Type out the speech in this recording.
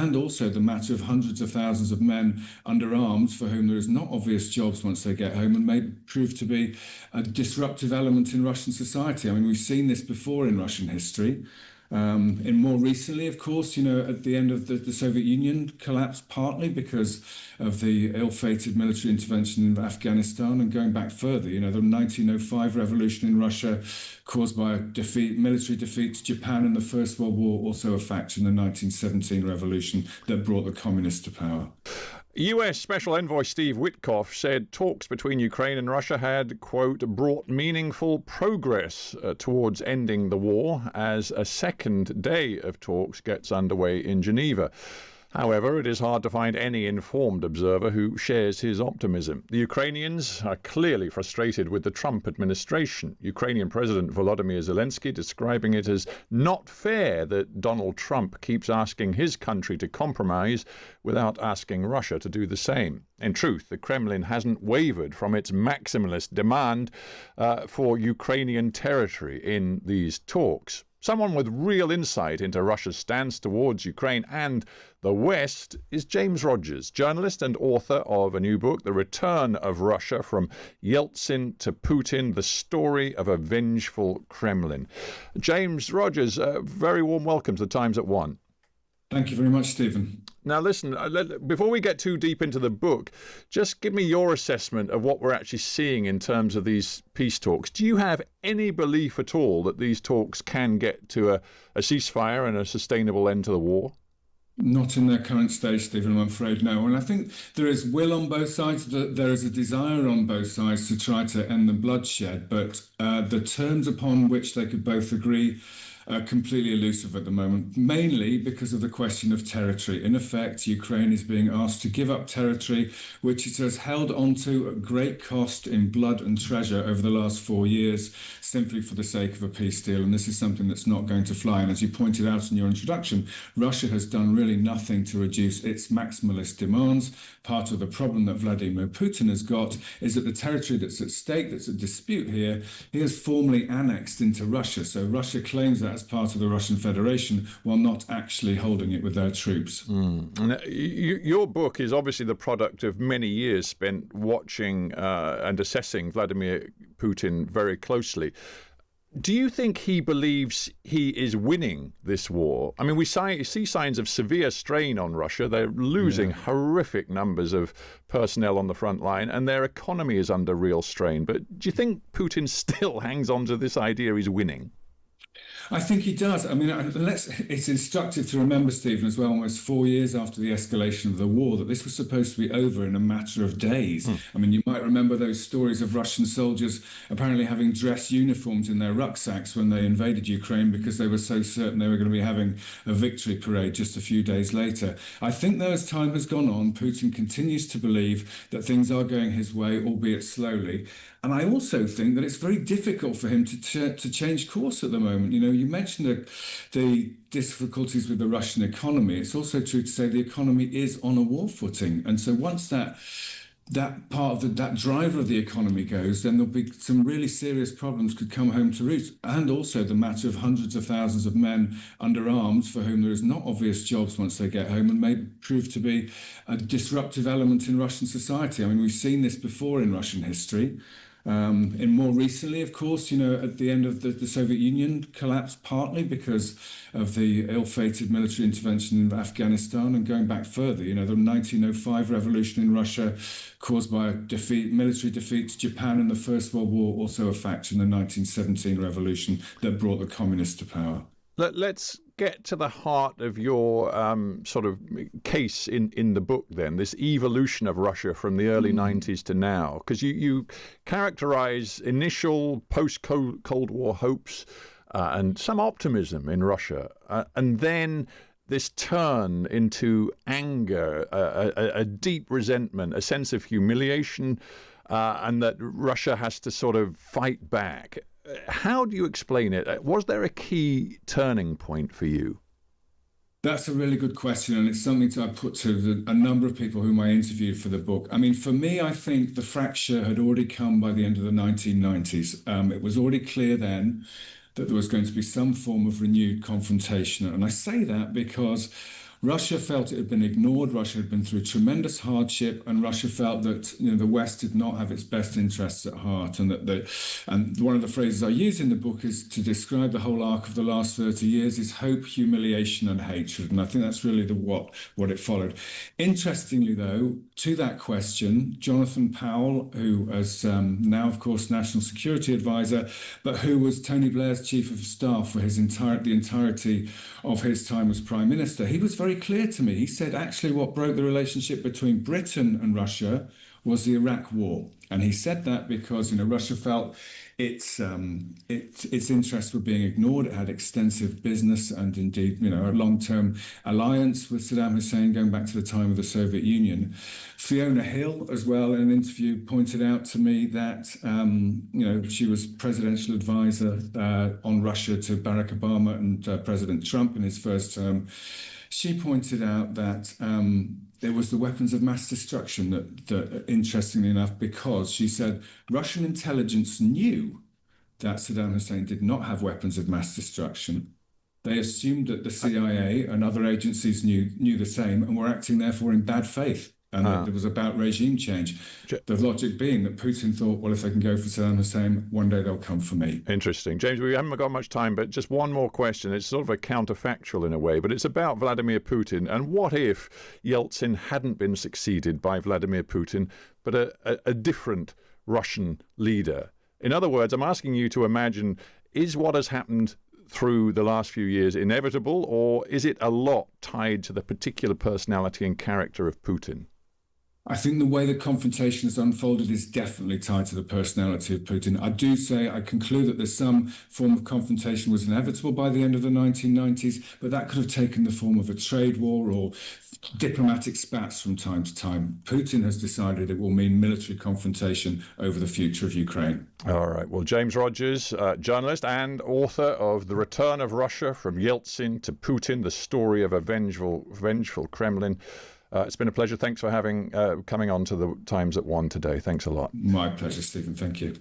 and also the matter of hundreds of thousands of men under arms for whom there is not obvious jobs once they get home and may prove to be a disruptive element in Russian society. I mean, we've seen this before in Russian history. In more recently, of course, at the end of the Soviet Union collapsed partly because of the ill-fated military intervention in Afghanistan, and going back further, the 1905 revolution in Russia caused by a military defeat to Japan in the First World War, also a factor in the 1917 revolution that brought the communists to power. US Special Envoy Steve Witkoff said talks between Ukraine and Russia had, quote, brought meaningful progress towards ending the war as a second day of talks gets underway in Geneva. However, it is hard to find any informed observer who shares his optimism. The Ukrainians are clearly frustrated with the Trump administration. Ukrainian President Volodymyr Zelensky describing it as not fair that Donald Trump keeps asking his country to compromise without asking Russia to do the same. In truth, the Kremlin hasn't wavered from its maximalist demand for Ukrainian territory in these talks. Someone with real insight into Russia's stance towards Ukraine and the West is James Rogers, journalist and author of a new book, The Return of Russia from Yeltsin to Putin, The Story of a Vengeful Kremlin. James Rogers, a very warm welcome to the Times at One. Thank you very much, Stephen. Now, listen, before we get too deep into the book, just give me your assessment of what we're actually seeing in terms of these peace talks. Do you have any belief at all that these talks can get to a ceasefire and a sustainable end to the war? Not in their current stage, Stephen, I'm afraid, no. And I think there is will on both sides. There is a desire on both sides to try to end the bloodshed, but the terms upon which they could both agree are completely elusive at the moment, mainly because of the question of territory. In effect, Ukraine is being asked to give up territory which it has held onto at great cost in blood and treasure over the last 4 years, simply for the sake of a peace deal. And this is something that's not going to fly. And as you pointed out in your introduction, Russia has done really nothing to reduce its maximalist demands. Part of the problem that Vladimir Putin has got is that the territory that's at stake, that's at dispute here, he has formally annexed into Russia. So Russia claims that as part of the Russian Federation while not actually holding it with their troops. Your book is obviously the product of many years spent watching and assessing Vladimir Putin very closely. Do you think he believes he is winning this war? I mean, we see signs of severe strain on Russia. They're losing horrific numbers of personnel on the front line, and their economy is under real strain. But do you think Putin still hangs on to this idea he's winning? I think he does. I mean, it's instructive to remember, Stephen, as well, almost 4 years after the escalation of the war, that this was supposed to be over in a matter of days. I mean, you might remember those stories of Russian soldiers apparently having dress uniforms in their rucksacks when they invaded Ukraine because they were so certain they were going to be having a victory parade just a few days later. I think though, as time has gone on, Putin continues to believe that things are going his way, albeit slowly. And I also think that it's very difficult for him to change course at the moment. You mentioned the difficulties with the Russian economy. It's also true to say the economy is on a war footing. And so once that part of that driver of the economy goes, then there'll be some really serious problems could come home to roost. And also the matter of hundreds of thousands of men under arms for whom there is not obvious jobs once they get home and may prove to be a disruptive element in Russian society. I mean, we've seen this before in Russian history. In more recently, of course, at the end of the Soviet Union collapsed partly because of the ill-fated military intervention in Afghanistan, and going back further, the 1905 revolution in Russia caused by a military defeat to Japan in the First World War, also a factor in the 1917 revolution that brought the communists to power. Let's get to the heart of your sort of case in the book then, this evolution of Russia from the early 90s to now, because you characterize initial post-Cold War hopes and some optimism in Russia, and then this turn into anger, a deep resentment, a sense of humiliation, and that Russia has to sort of fight back. How do you explain it? Was there a key turning point for you? That's a really good question, and it's something I put to a number of people whom I interviewed for the book. I mean, for me, I think the fracture had already come by the end of the 1990s. It was already clear then that there was going to be some form of renewed confrontation. And I say that because Russia felt it had been ignored. Russia had been through tremendous hardship, and Russia felt that the West did not have its best interests at heart. And and one of the phrases I use in the book is to describe the whole arc of the last 30 years is hope, humiliation, and hatred. And I think that's really what it followed. Interestingly, though, to that question, Jonathan Powell, who is now, of course, National Security Advisor, but who was Tony Blair's Chief of Staff for the entirety of his time as Prime Minister, he was very clear to me. He said, actually, what broke the relationship between Britain and Russia was the Iraq War. And he said that because, Russia felt its interests were being ignored. It had extensive business and indeed, a long-term alliance with Saddam Hussein going back to the time of the Soviet Union. Fiona Hill, as well, in an interview, pointed out to me that, she was presidential advisor on Russia to Barack Obama and President Trump in his first term. She pointed out that there was the weapons of mass destruction that interestingly enough, because she said Russian intelligence knew that Saddam Hussein did not have weapons of mass destruction. They assumed that the CIA and other agencies knew the same and were acting therefore in bad faith. And that it was about regime change. The logic being that Putin thought, well, if they can go for Saddam Hussein, one day they'll come for me. Interesting. James, we haven't got much time, but just one more question. It's sort of a counterfactual in a way, but it's about Vladimir Putin. And what if Yeltsin hadn't been succeeded by Vladimir Putin, but a different Russian leader? In other words, I'm asking you to imagine, is what has happened through the last few years inevitable, or is it a lot tied to the particular personality and character of Putin? I think the way the confrontation has unfolded is definitely tied to the personality of Putin. I conclude that there's some form of confrontation was inevitable by the end of the 1990s, but that could have taken the form of a trade war or diplomatic spats from time to time. Putin has decided it will mean military confrontation over the future of Ukraine. All right. Well, James Rogers, journalist and author of The Return of Russia from Yeltsin to Putin, the story of a vengeful Kremlin. It's been a pleasure. Thanks for coming on to the Times at 1 today. Thanks a lot. My pleasure, Stephen. Thank you.